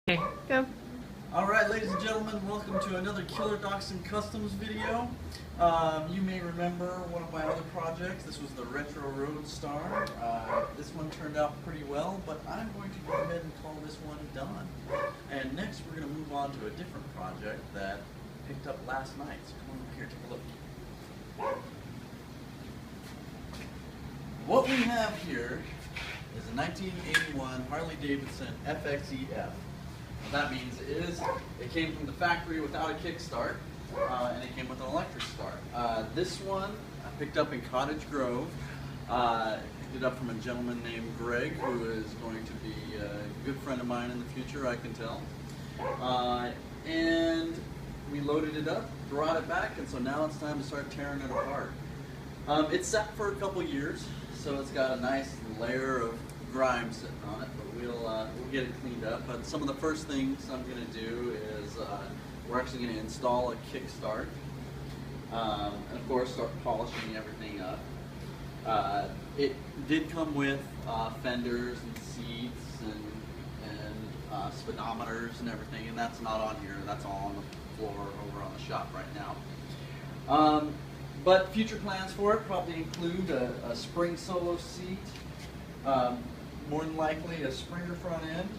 Okay, go. Alright, ladies and gentlemen, welcome to another Killer Dachshund Customs video. You may remember one of my other projects. This was the Retro Roadstar. This one turned out pretty well, but I'm going to go ahead and call this one done. And next we're going to move on to a different project that picked up last night. So come on over here, take a look. What we have here is a 1981 Harley-Davidson FXEF. What that means is it came from the factory without a kickstart, and it came with an electric start. This one I picked up in Cottage Grove. Picked it up from a gentleman named Greg, who is going to be a good friend of mine in the future, I can tell. And we loaded it up, brought it back, and so now it's time to start tearing it apart. It's sat for a couple years, so it's got a nice layer of grime sitting on it, but we'll get it cleaned up. But some of the first things I'm going to do is we're actually going to install a kickstart, and of course start polishing everything up. It did come with fenders and seats and speedometers and everything, and that's not on here. That's all on the floor over on the shop right now. But future plans for it probably include a spring solo seat. More than likely a Springer front end.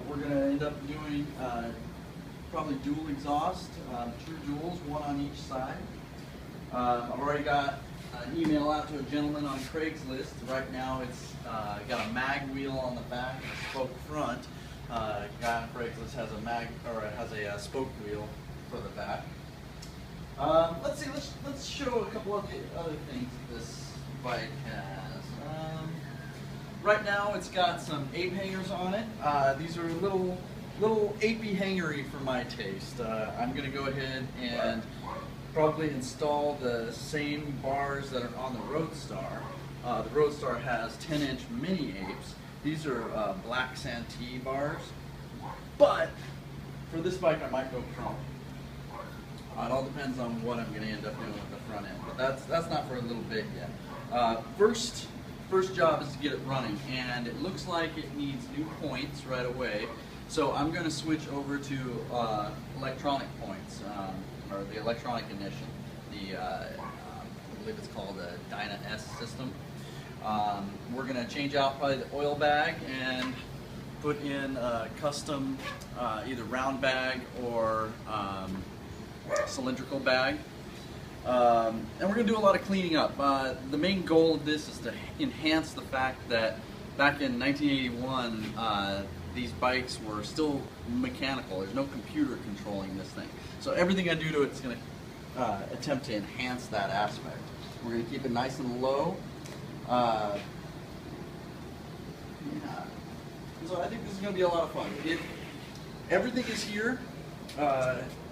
We're going to end up doing probably dual exhaust, true duals, one on each side. I've already got an email out to a gentleman on Craigslist. Right now it's got a mag wheel on the back and a spoke front. A guy on Craigslist has a spoke wheel for the back. Let's see. Let's show a couple of the other things that this bike has. Right now it's got some ape hangers on it. These are a little apey hangery for my taste. I'm going to go ahead and probably install the same bars that are on the Roadstar. The Roadstar has 10-inch mini apes. These are black Santee bars. But for this bike I might go chrome. It all depends on what I'm going to end up doing with the front end. But that's not for a little bit yet. First job is to get it running, and it looks like it needs new points right away. So I'm going to switch over to electronic points, or the electronic ignition. I believe it's called a Dyna S system. We're going to change out probably the oil bag and put in a custom either round bag or cylindrical bag. And we're going to do a lot of cleaning up. The main goal of this is to enhance the fact that back in 1981 these bikes were still mechanical. There's no computer controlling this thing. So everything I do to it is going to attempt to enhance that aspect. We're going to keep it nice and low. Yeah. So I think this is going to be a lot of fun. Everything is here.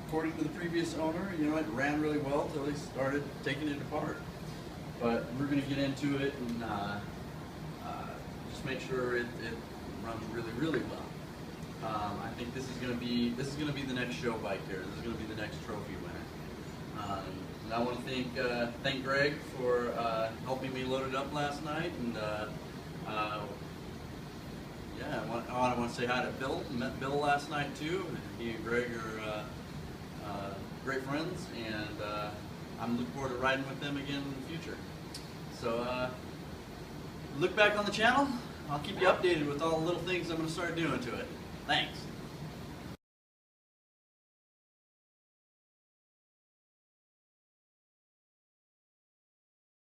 According to the previous owner, you know, it ran really well until they started taking it apart. But we're going to get into it and just make sure it runs really, really well. I think this is going to be the next show bike here. This is going to be the next trophy winner. And I want to thank Greg for helping me load it up last night. And yeah, I want to say hi to Bill. I met Bill last night too. He and Greg are great friends, and I'm looking forward to riding with them again in the future. So look back on the channel. I'll keep you updated with all the little things I'm going to start doing to it. Thanks.